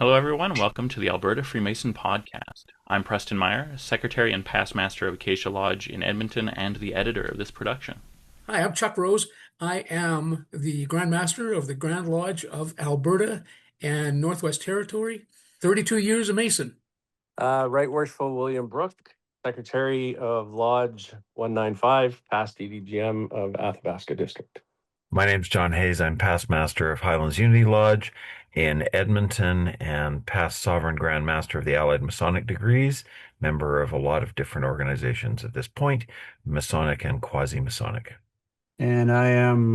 Hello, everyone. Welcome to the Alberta Freemason podcast. I'm Preston Meyer, Secretary and Past Master of Acacia Lodge in Edmonton and the editor of this production. Hi, I'm Chuck Rose. I am the Grand Master of the Grand Lodge of Alberta and Northwest Territory, 32 years a Mason. Right Worshipful William Brook, Secretary of Lodge 195, past EDGM of Athabasca District. My name's John Hayes. I'm past master of Highlands Unity Lodge in Edmonton and past Sovereign Grand Master of the Allied Masonic Degrees, member of a lot of different organizations at this point, Masonic and quasi-Masonic. And I am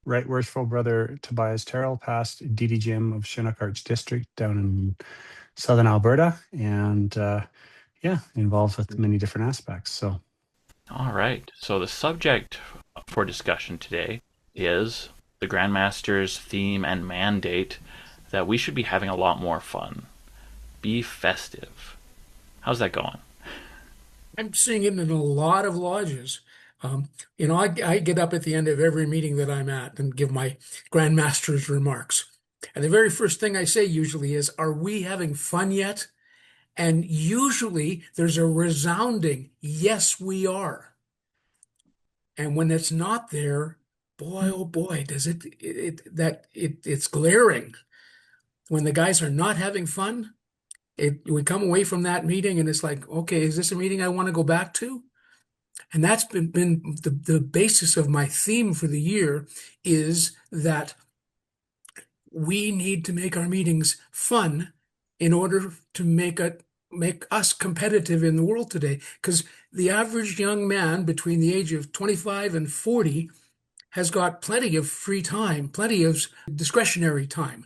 Right Worshipful Brother Tobias Terrill, past DDGM of Chinook Arch District down in southern Alberta, and involved with many different aspects. So, all right. So the subject for discussion today is the Grandmaster's theme and mandate that we should be having a lot more fun. Be festive. How's that going? I'm seeing it in a lot of lodges. I get up at the end of every meeting that I'm at and give my Grand Master's remarks. And the very first thing I say usually is, are we having fun yet? And usually there's a resounding, yes, we are. And when it's not there, boy, oh boy, it's glaring. When the guys are not having fun, we come away from that meeting and it's like, okay, is this a meeting I want to go back to? And that's been the basis of my theme for the year, is that we need to make our meetings fun in order to make us competitive in the world today. Because the average young man between the age of 25 and 40 has got plenty of free time, plenty of discretionary time.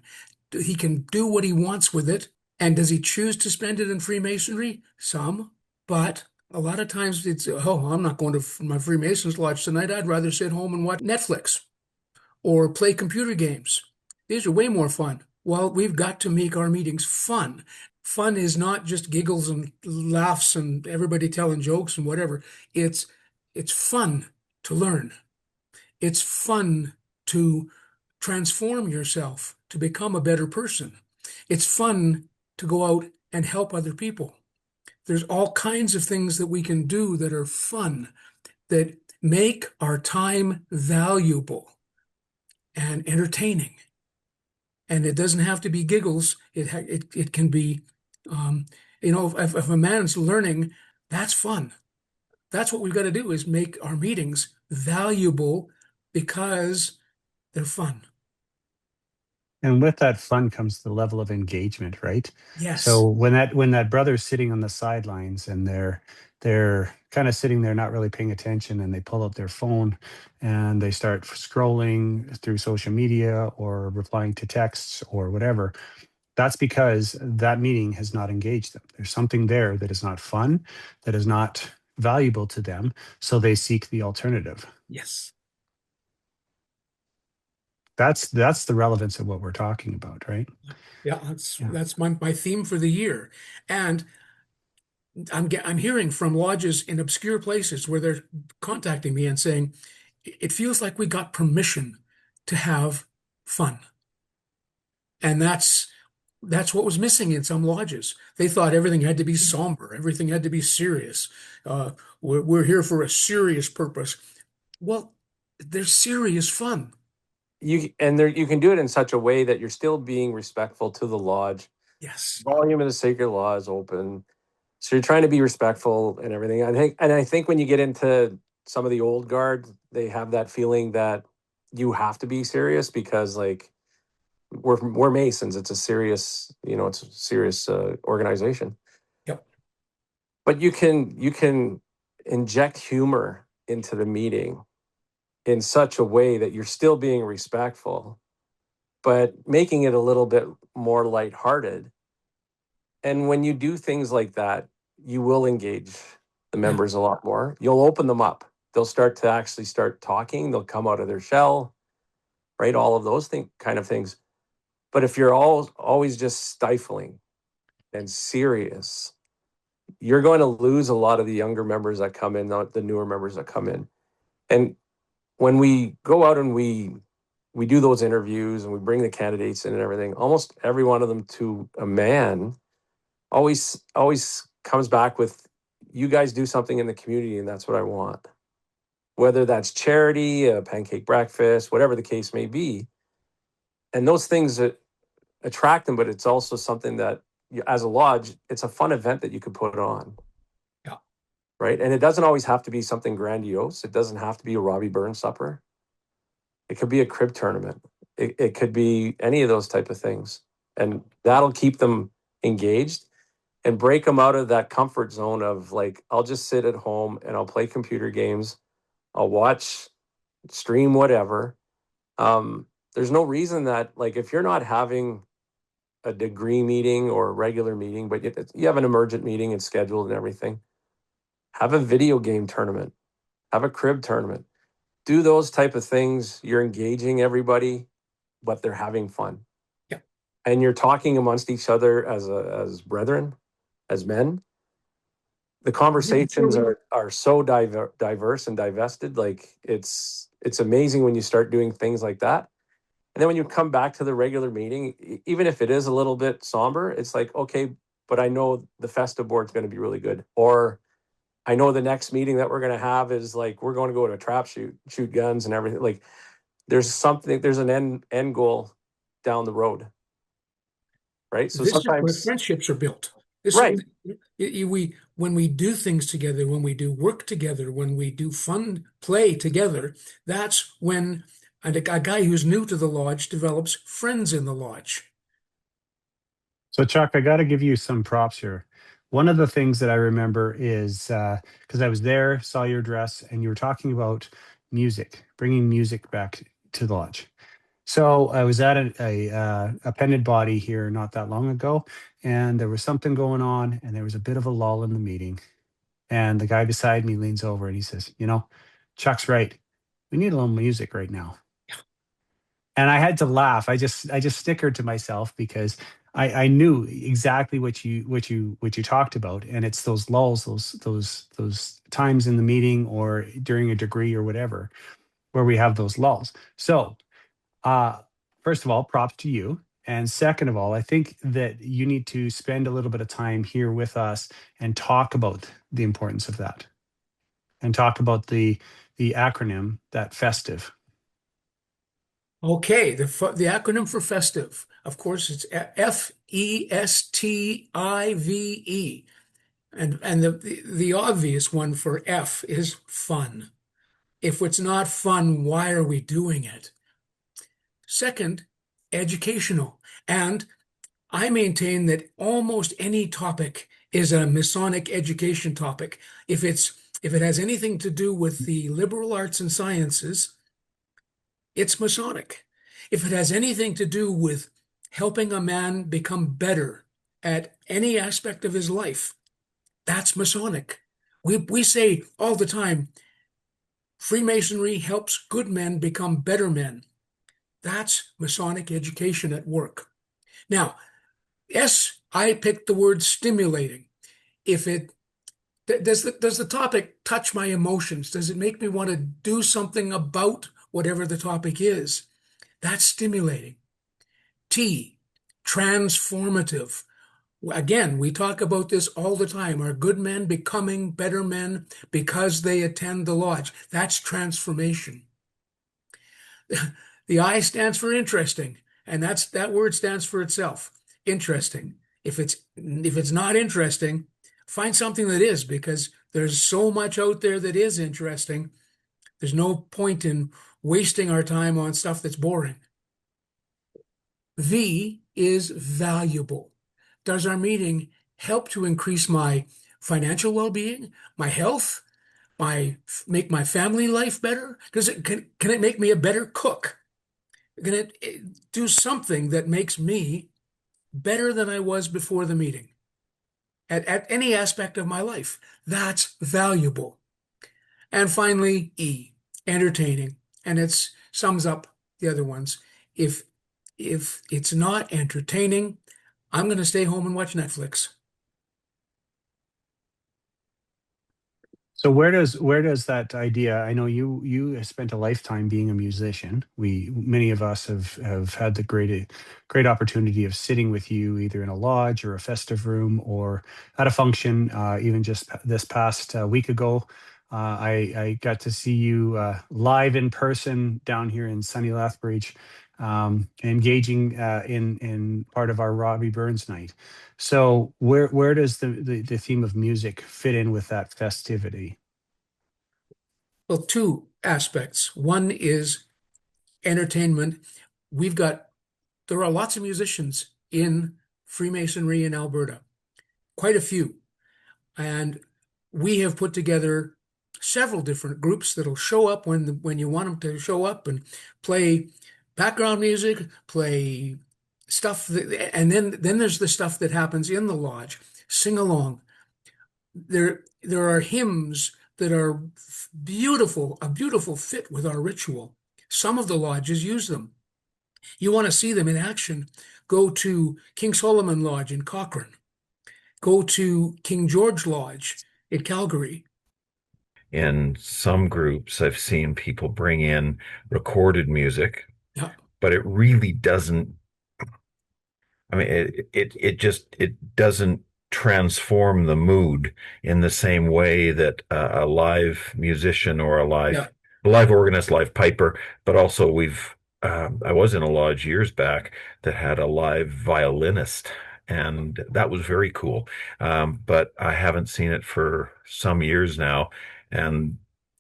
He can do what he wants with it. And does he choose to spend it in Freemasonry? Some, but a lot of times it's, I'm not going to my Freemasons Lodge tonight. I'd rather sit home and watch Netflix or play computer games. These are way more fun. Well, we've got to make our meetings fun. Fun is not just giggles and laughs and everybody telling jokes and whatever. It's fun to learn. It's fun to transform yourself, to become a better person. It's fun to go out and help other people. There's all kinds of things that we can do that are fun, that make our time valuable and entertaining. And it doesn't have to be giggles. It can be, if a man's learning, that's fun. That's what we've got to do, is make our meetings valuable because they're fun. and with that fun comes the level of engagement, right? Yes. So when that brother's sitting on the sidelines and they're kind of sitting there not really paying attention, and they pull out their phone and they start scrolling through social media or replying to texts or whatever, that's because that meeting has not engaged them. There's something there that is not fun, that is not valuable to them, so they seek the alternative. Yes. That's the relevance of what we're talking about, right? Yeah, that's my theme for the year. And I'm hearing from lodges in obscure places where they're contacting me and saying, it feels like we got permission to have fun. And that's what was missing in some lodges. They thought everything had to be somber, everything had to be serious. We're here for a serious purpose. Well, there's serious fun. You can do it in such a way that you're still being respectful to the lodge. Yes. Volume of the sacred law is open, so you're trying to be respectful and everything. I think when you get into some of the old guard, they have that feeling that you have to be serious because, like, we're Masons. It's a serious, organization. Yep. But you can inject humor into the meeting in such a way that you're still being respectful, but making it a little bit more lighthearted. And when you do things like that, you will engage the members a lot more. You'll open them up. They'll start talking. They'll come out of their shell, right? All of those kind of things. But if you're always just stifling and serious, you're going to lose a lot of the younger members that come in, not the newer members that come in. And when we go out and we we do those interviews and we bring the candidates in and everything, almost every one of them to a man always comes back with, you guys do something in the community and that's what I want. Whether that's charity, a pancake breakfast, whatever the case may be. And those things that attract them, but it's also something that as a lodge, it's a fun event that you could put on. Yeah. Right. And it doesn't always have to be something grandiose. It doesn't have to be a Robbie Burns supper. It could be a crib tournament. It could be any of those type of things. And that'll keep them engaged and break them out of that comfort zone of like, I'll just sit at home and I'll play computer games. I'll watch, stream, whatever. There's no reason that, like, if you're not having a degree meeting or a regular meeting, but you have an emergent meeting and scheduled and everything, have a video game tournament, have a crib tournament, do those type of things. You're engaging everybody, but they're having fun. Yeah. And you're talking amongst each other as brethren, as men. The conversations are so diverse and divested. Like it's amazing when you start doing things like that. And then when you come back to the regular meeting, even if it is a little bit somber, it's like, okay, but I know the festive board's going to be really good. Or I know the next meeting that we're going to have is like, we're going to go to a trap shoot guns and everything. Like there's an end goal down the road. Right. So This is where sometimes friendships are built. Right. When we do things together, when we do work together, when we do fun play together, that's when a guy who's new to the lodge develops friends in the lodge. So Chuck, I got to give you some props here. One of the things that I remember is because I was there, saw your dress, and you were talking about music, bringing music back to the lodge. So I was at a appended body here not that long ago, and there was something going on, and there was a bit of a lull in the meeting. And the guy beside me leans over and he says, Chuck's right. We need a little music right now. And I had to laugh. I just snickered to myself because I knew exactly what you talked about, and it's those lulls, those times in the meeting or during a degree or whatever, where we have those lulls. So, first of all, props to you, and second of all, I think that you need to spend a little bit of time here with us and talk about the importance of that, and talk about the acronym, that festive. Okay, the acronym for festive, of course, it's FESTIVE. And the obvious one for F is fun. If it's not fun, why are we doing it? Second, educational. And I maintain that almost any topic is a Masonic education topic. If it has anything to do with the liberal arts and sciences, it's Masonic. If it has anything to do with helping a man become better at any aspect of his life, that's Masonic. We say all the time, Freemasonry helps good men become better men. That's Masonic education at work. Now, I picked the word stimulating. If it does the topic touch my emotions? Does it make me want to do something about whatever the topic is? That's stimulating. T, transformative. Again, we talk about this all the time. Are good men becoming better men because they attend the lodge? That's transformation. The I stands for interesting, and that word stands for itself. Interesting. If it's not interesting, find something that is, because there's so much out there that is interesting. There's no point in wasting our time on stuff that's boring. V is valuable. Does our meeting help to increase my financial well-being, my health, make my family life better? Can it make me a better cook? Can it do something that makes me better than I was before the meeting at any aspect of my life? That's valuable. And finally, E, entertaining. And it sums up the other ones. If it's not entertaining, I'm going to stay home and watch Netflix. So where does that idea? I know you spent a lifetime being a musician. Many of us have had the great opportunity of sitting with you either in a lodge or a festive room or at a function. Even just this past week ago, I got to see you live in person down here in sunny Lethbridge, engaging in part of our Robbie Burns night. So where does the theme of music fit in with that festivity? Well, two aspects. One is entertainment. We've got, there are lots of musicians in Freemasonry in Alberta, quite a few. And we have put together several different groups that'll show up when you want them to show up and play background music, play stuff and then there's the stuff that happens in the lodge. Sing along. There are hymns that are beautiful, a beautiful fit with our ritual. Some of the lodges use them. You want to see them in action, go to King Solomon Lodge in Cochrane. Go to King George Lodge in Calgary. In some groups, I've seen people bring in recorded music, Yeah, but it really doesn't. I mean, it doesn't transform the mood in the same way that a live musician or yeah. a live organist, live piper, but also I was in a lodge years back that had a live violinist, and that was very cool. But I haven't seen it for some years now, and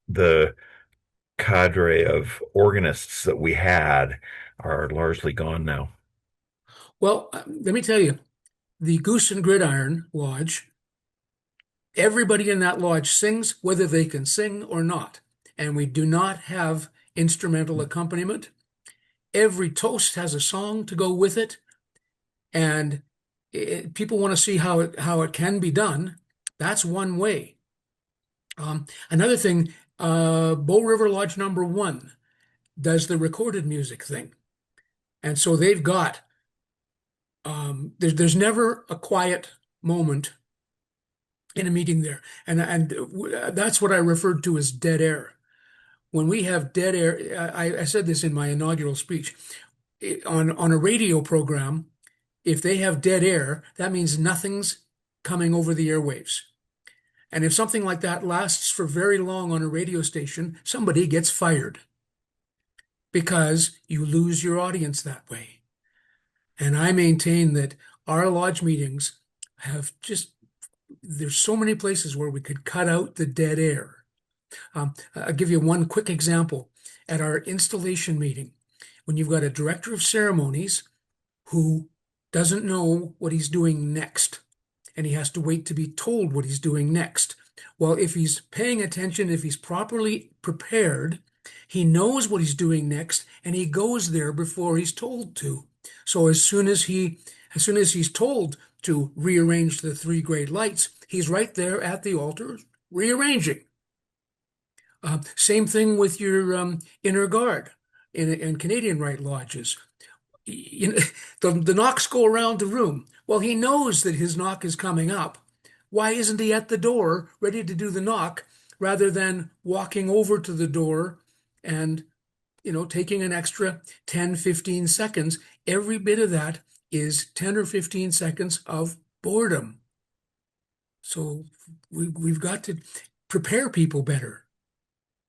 the cadre of organists that we had are largely gone now. Well, let me tell you, the Goose and Gridiron Lodge, everybody in that lodge sings whether they can sing or not. And we do not have instrumental accompaniment. Every toast has a song to go with it. And people want to see how it can be done. That's one way. Another thing, Bow River Lodge number 1 does the recorded music thing. And so they've got, there's never a quiet moment in a meeting there. And that's what I referred to as dead air. When we have dead air, I said this in my inaugural speech, on a radio program, if they have dead air, that means nothing's coming over the airwaves. And if something like that lasts for very long on a radio station, somebody gets fired because you lose your audience that way. And I maintain that our lodge meetings have just, there's so many places where we could cut out the dead air. I'll give you one quick example. At our installation meeting, when you've got a director of ceremonies who doesn't know what he's doing next, and he has to wait to be told what he's doing next. Well, if he's paying attention, if he's properly prepared, he knows what he's doing next, and he goes there before he's told to. So as soon as he's told to rearrange the 3 great lights, he's right there at the altar rearranging. Same thing with your inner guard in Canadian Rite lodges. You know, the knocks go around the room. Well, he knows that his knock is coming up. Why isn't he at the door ready to do the knock rather than walking over to the door and, taking an extra 10, 15 seconds? Every bit of that is 10 or 15 seconds of boredom. So we've got to prepare people better.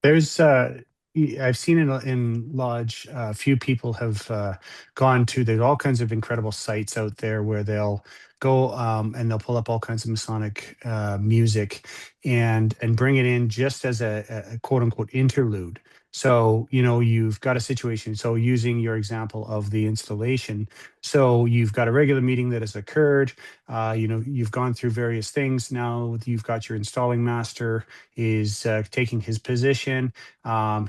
There's I've seen in lodge a few people have gone to, there's all kinds of incredible sites out there where they'll go and they'll pull up all kinds of Masonic music and bring it in just as a quote unquote interlude. So, you've got a situation. So using your example of the installation, so you've got a regular meeting that has occurred. You've gone through various things. Now you've got your installing master is taking his position.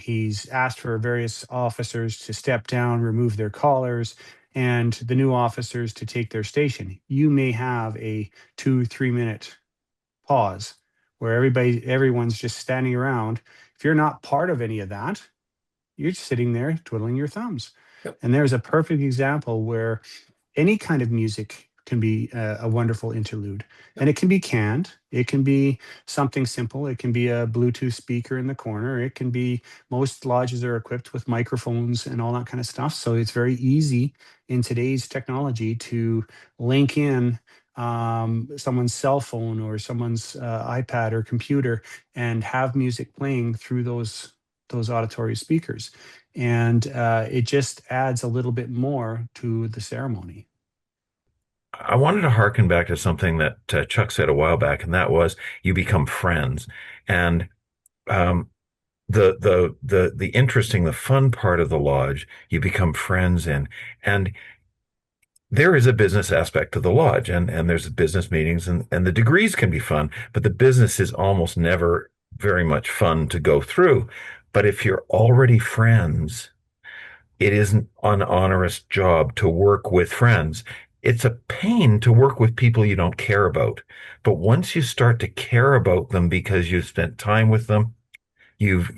He's asked for various officers to step down, remove their collars, and the new officers to take their station. You may have a 2-3 minute pause where everyone's just standing around. If you're not part of any of that, you're just sitting there twiddling your thumbs. Yep. And there's a perfect example where any kind of music can be a wonderful interlude. And it can be canned. It can be something simple. It can be a Bluetooth speaker in the corner. It can be, most lodges are equipped with microphones and all that kind of stuff. So it's very easy in today's technology to link in someone's cell phone or someone's iPad or computer and have music playing through those auditory speakers. And it just adds a little bit more to the ceremony. I wanted to harken back to something that Chuck said a while back, and that was you become friends. And um, the interesting, the fun part of the lodge, you become friends in. And there is a business aspect to the lodge, and there's business meetings, and the degrees can be fun, but the business is almost never very much fun to go through. But if you're already friends, it isn't an onerous job to work with friends. It's a pain to work with people you don't care about. But once you start to care about them because you've spent time with them, you've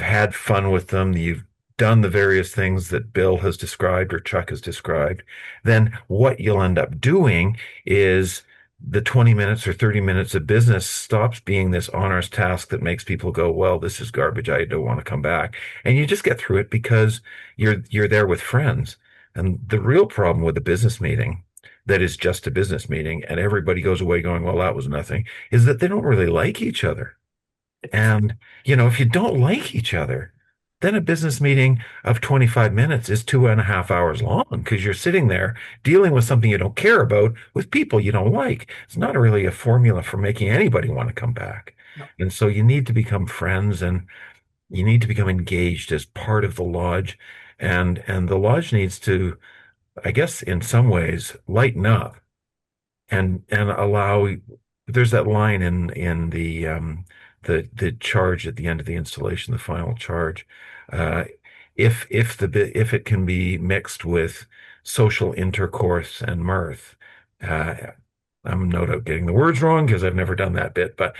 had fun with them, you've done the various things that Bill has described or Chuck has described, then what you'll end up doing is the 20 minutes or 30 minutes of business stops being this onerous task that makes people go, well, this is garbage. I don't want to come back. And you just get through it because you're there with friends. And the real problem with a business meeting that is just a business meeting and everybody goes away going, well, that was nothing, is that they don't really like each other. And, if you don't like each other, then a business meeting of 25 minutes is 2.5 hours long because you're sitting there dealing with something you don't care about with people you don't like. It's not really a formula for making anybody want to come back. No. And so you need to become friends and you need to become engaged as part of the lodge. And the lodge needs to, I guess, in some ways, lighten up and allow. There's that line in the charge at the end of the installation, the final charge. Uh, if it can be mixed with social intercourse and mirth, uh, I'm no doubt getting the words wrong because I've never done that bit, but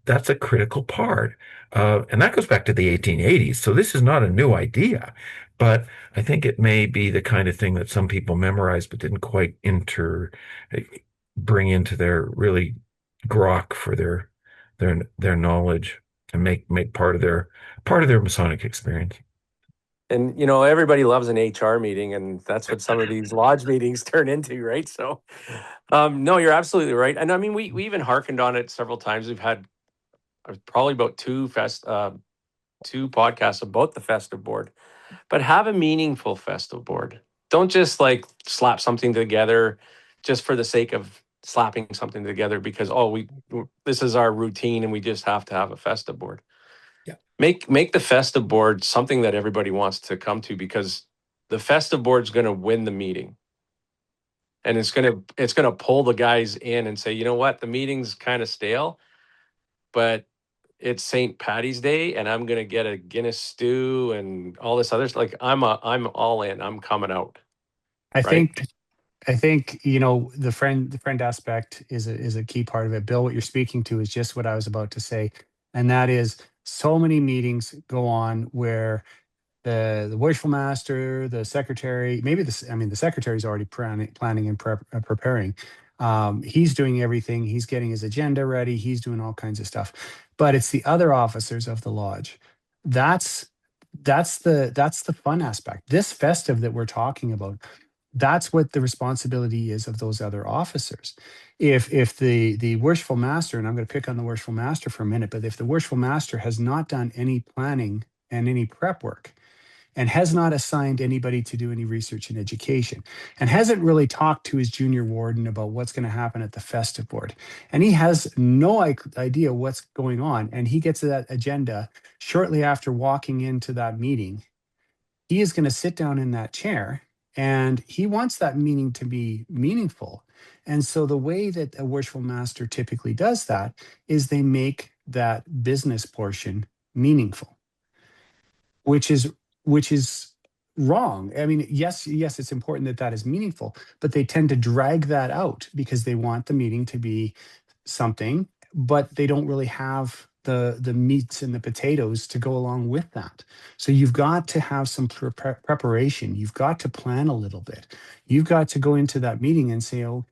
that's a critical part. And that goes back to the 1880s. So this is not a new idea, but I think it may be the kind of thing that some people memorized but didn't quite bring into their really grok for their knowledge and make part of their Masonic experience. And everybody loves an HR meeting, and that's what some of these lodge meetings turn into, right? So, no, you're absolutely right. And I mean, we even hearkened on it several times. We've had probably about two podcasts about the festive board, but have a meaningful festive board. Don't just like slap something together just for the sake of slapping something together because this is our routine and we just have to have a festive board. Yeah. Make the festive board something that everybody wants to come to because the festive board's going to win the meeting. And it's going to pull the guys in and say, you know what, the meeting's kind of stale, but it's St. Patty's Day and I'm going to get a Guinness stew and all this other stuff. Like I'm all in. I'm coming out. I Right? think the friend aspect is a key part of it. Bill, what you're speaking to is just what I was about to say, and that is so many meetings go on where the worshipful master, the secretary, the secretary's already planning and preparing. He's doing everything. He's getting his agenda ready. He's doing all kinds of stuff. But it's the other officers of the lodge. That's the fun aspect. This festive that we're talking about, that's what the responsibility is of those other officers. If the worshipful master, and I'm going to pick on the worshipful master for a minute, but if the worshipful master has not done any planning and any prep work, and has not assigned anybody to do any research and education, and hasn't really talked to his junior warden about what's going to happen at the festive board, and he has no idea what's going on, and he gets that agenda shortly after walking into that meeting, he is going to sit down in that chair and he wants that meeting to be meaningful. And so the way that a worshipful master typically does that is they make that business portion meaningful, which is wrong. I mean, yes, it's important that that is meaningful, but they tend to drag that out because they want the meeting to be something, but they don't really have the meats and the potatoes to go along with that. So you've got to have some preparation. You've got to plan a little bit. You've got to go into that meeting and say, oh,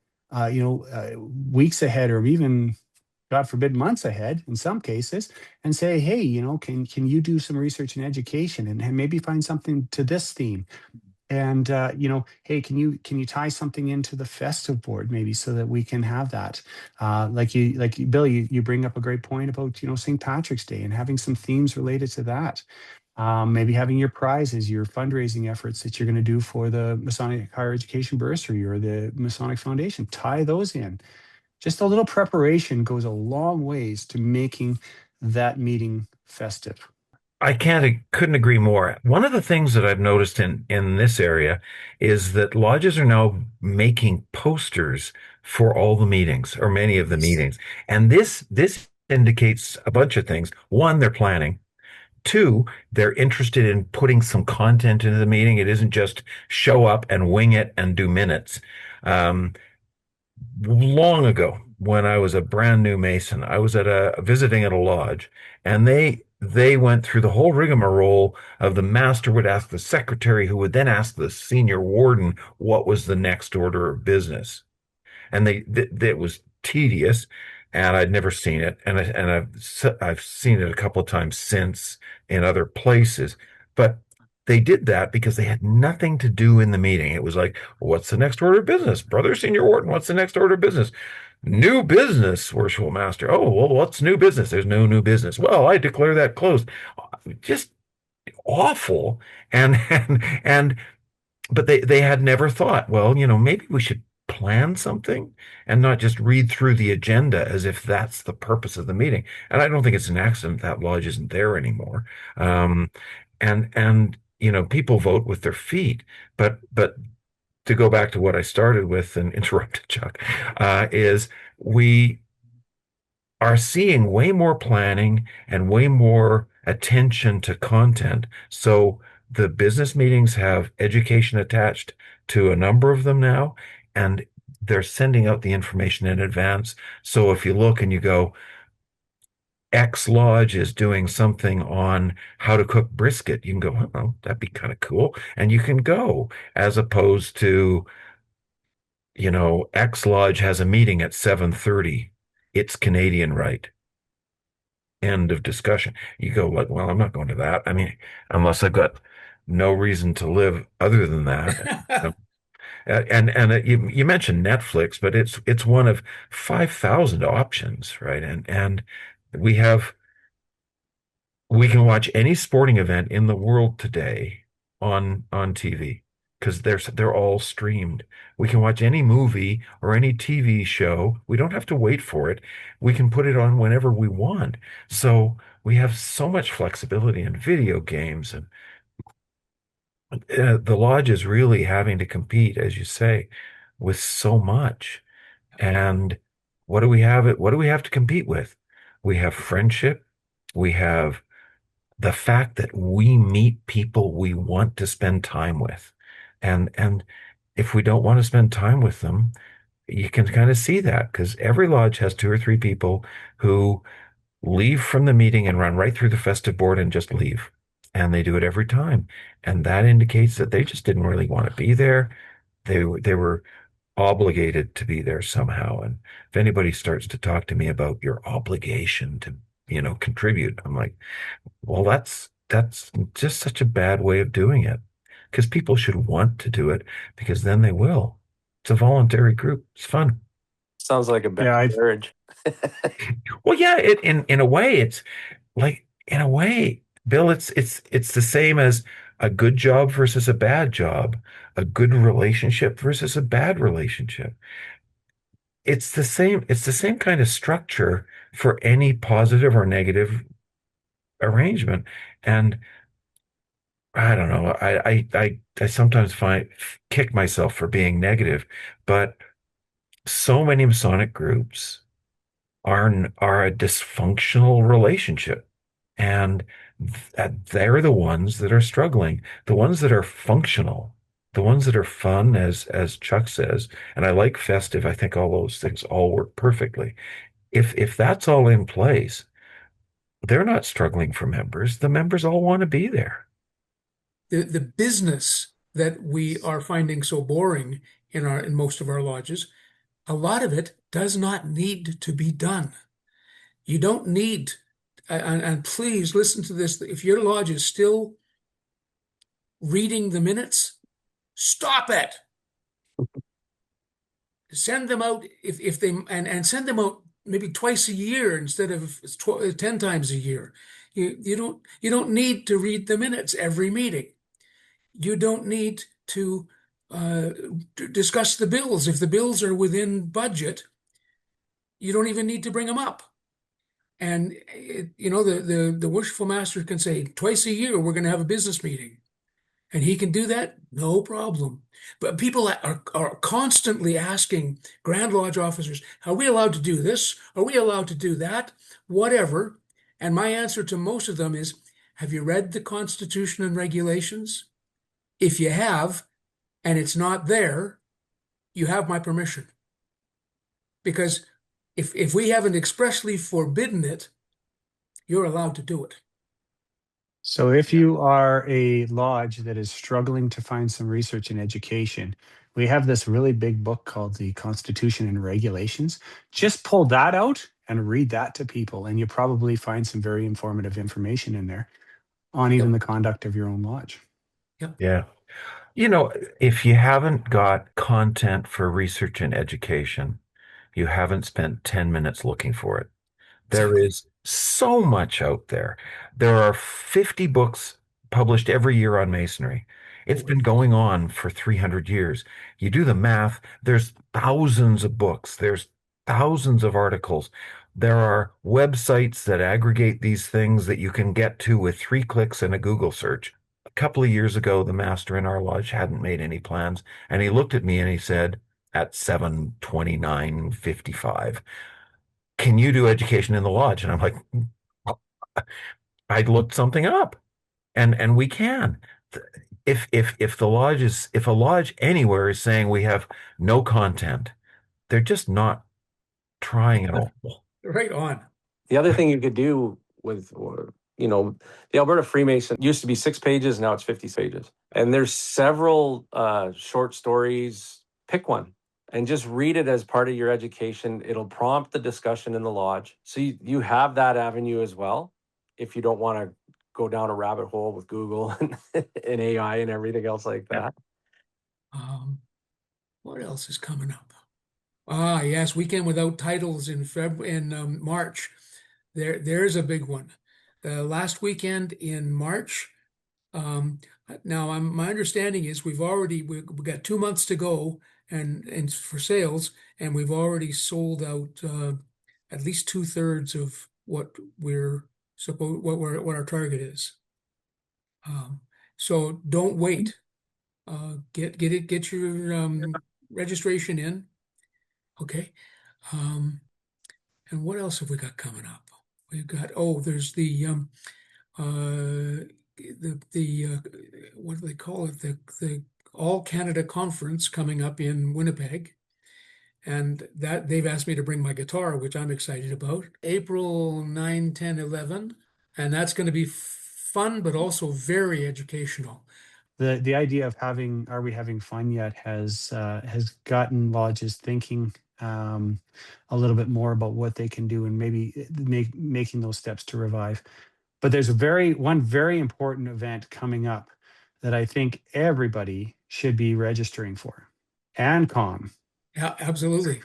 weeks ahead, or even, God forbid, months ahead in some cases, and say, hey, can you do some research and education, and maybe find something to this theme? And hey, can you tie something into the festive board, maybe, so that we can have that? Bill, you bring up a great point about St. Patrick's Day and having some themes related to that. Maybe having your prizes, your fundraising efforts that you're going to do for the Masonic Higher Education Bursary or the Masonic Foundation, tie those in. Just a little preparation goes a long ways to making that meeting festive. Couldn't agree more. One of the things that I've noticed in this area is that lodges are now making posters for all the meetings, or many of the meetings. And this indicates a bunch of things. One, they're planning. Two, they're interested in putting some content into the meeting. It isn't just show up and wing it and do minutes. Long ago, when I was a brand new Mason, I was visiting at a lodge, and they went through the whole rigmarole of the master would ask the secretary, who would then ask the senior warden what was the next order of business. And it was tedious, and I'd never seen it, and I've seen it a couple of times since in other places, but they did that because they had nothing to do in the meeting. It was like, what's the next order of business? Brother Senior Warden, what's the next order of business? New business, Worshipful Master. Oh, well, what's new business? There's no new business. Well, I declare that closed. Just awful. And but they had never thought, well, maybe we should plan something and not just read through the agenda as if that's the purpose of the meeting. And I don't think it's an accident that lodge isn't there anymore. And people vote with their feet, but to go back to what I started with and interrupted Chuck, is we are seeing way more planning and way more attention to content. So the business meetings have education attached to a number of them now, and they're sending out the information in advance. So if you look and you go, X Lodge is doing something on how to cook brisket, you can go, oh, that'd be kind of cool. And you can go, as opposed to, X Lodge has a meeting at 7:30. It's Canadian, right? End of discussion. You go like, well, I'm not going to that. I mean, unless I've got no reason to live other than that. And you mentioned Netflix, but it's one of 5,000 options, right? And we have we can watch any sporting event in the world today on TV because they're all streamed. We can watch any movie or any TV show. We don't have to wait for it. We can put it on whenever we want. So we have so much flexibility in video games, and the lodge is really having to compete, as you say, with so much. And what do we have to compete with? We have friendship. We have the fact that we meet people we want to spend time with. And if we don't want to spend time with them, you can kind of see that because every lodge has two or three people who leave from the meeting and run right through the festive board and just leave. And they do it every time. And that indicates that they just didn't really want to be there. They were obligated to be there somehow. And if anybody starts to talk to me about your obligation to, contribute, I'm like, well, that's just such a bad way of doing it because people should want to do it because then they will. It's a voluntary group. It's fun. Sounds like a bad Yeah, marriage. Well, yeah, in a way, it's like in a way, Bill, it's the same as a good job versus a bad job, a good relationship versus a bad relationship. It's the same kind of structure for any positive or negative arrangement. And I don't know. I sometimes kick myself for being negative, but so many Masonic groups are a dysfunctional relationship, and they're the ones that are struggling. The ones that are functional, the ones that are fun, as Chuck says, and I like festive. I think all those things all work perfectly. If that's all in place, They're not struggling for members. The members all want to be there. The business that we are finding so boring in most of our lodges, a lot of it does not need to be done. You don't need, and please listen to this. If your lodge is still reading the minutes, stop it. Send them out if they and send them out maybe twice a year instead of 10 times a year. You don't need to read the minutes every meeting. You don't need to discuss the bills. If the bills are within budget, you don't even need to bring them up. And the worshipful master can say twice a year we're going to have a business meeting, and he can do that, no problem. But people are constantly asking Grand Lodge officers, are we allowed to do this? Are we allowed to do that? Whatever. And my answer to most of them is, have you read the Constitution and regulations? If you have, and it's not there, you have my permission. Because if we haven't expressly forbidden it, you're allowed to do it. So if Yeah. you are a lodge that is struggling to find some research and education, we have this really big book called the Constitution and Regulations. Just pull that out and read that to people, and you probably find some very informative information in there on even Yep. the conduct of your own lodge. Yep. Yeah. You know, if you haven't got content for research and education, you haven't spent 10 minutes looking for it. There Exactly. is so much out there. There are 50 books published every year on masonry. It's been going on for 300 years. You do the math, there's thousands of books, there's thousands of articles. There are websites that aggregate these things that you can get to with 3 clicks and a Google search. A couple of years ago, the master in our lodge hadn't made any plans, and he looked at me and he said, at 7:29:55, can you do education in the lodge? And I'm like, I looked something up, and we can. If the lodge is if a lodge anywhere is saying we have no content, they're just not trying at all. Right on. The other thing you could do with, the Alberta Freemason used to be 6 pages, now it's 50 pages. And there's several short stories. Pick one and just read it as part of your education. It'll prompt the discussion in the lodge. So you have that avenue as well. If you don't want to go down a rabbit hole with Google and AI and everything else like that. What else is coming up? Yes, Weekend Without Titles in March. There's a big one. The last weekend in March. Um, Now, my understanding is we've got 2 months to go, and for sales, and we've already sold out at least 2/3 of what our target is. So don't wait. Get your registration in. Okay. Um, and what else have we got coming up? We've got, there's the what do they call it? The All Canada Conference coming up in Winnipeg. And that they've asked me to bring my guitar, which I'm excited about. April 9, 10, 11. And that's going to be fun, but also very educational. The idea of are we having fun yet has gotten lodges thinking a little bit more about what they can do and maybe making those steps to revive. But there's one very important event coming up that I think everybody should be registering for. ANCOM. Yeah, absolutely.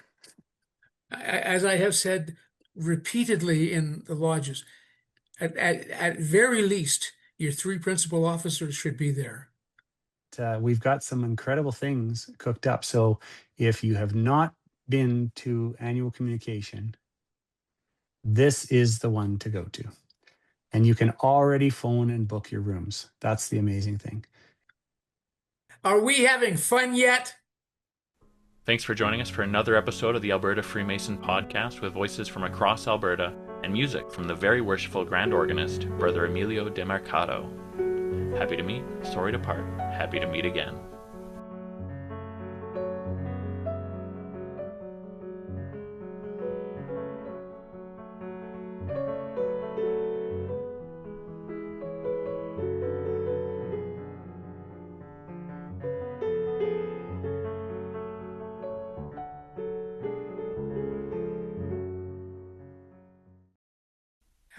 As I have said repeatedly in the lodges, at very least, your 3 principal officers should be there. We've got some incredible things cooked up. So if you have not been to annual communication, this is the one to go to. And you can already phone and book your rooms. That's the amazing thing. Are we having fun yet? Thanks for joining us for another episode of the Alberta Freemason podcast with voices from across Alberta and music from the Very Worshipful Grand Organist, Brother Emilio De Mercato. Happy to meet, sorry to part, happy to meet again.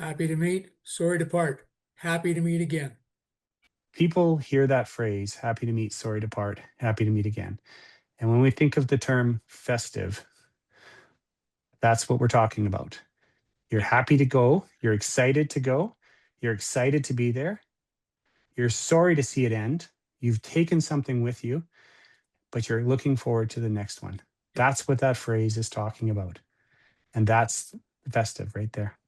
Happy to meet, sorry to part. Happy to meet again. People hear that phrase, happy to meet, sorry to part, happy to meet again. And when we think of the term festive, that's what we're talking about. You're happy to go, you're excited to go, you're excited to be there, you're sorry to see it end, you've taken something with you, but you're looking forward to the next one. That's what that phrase is talking about. And that's festive right there.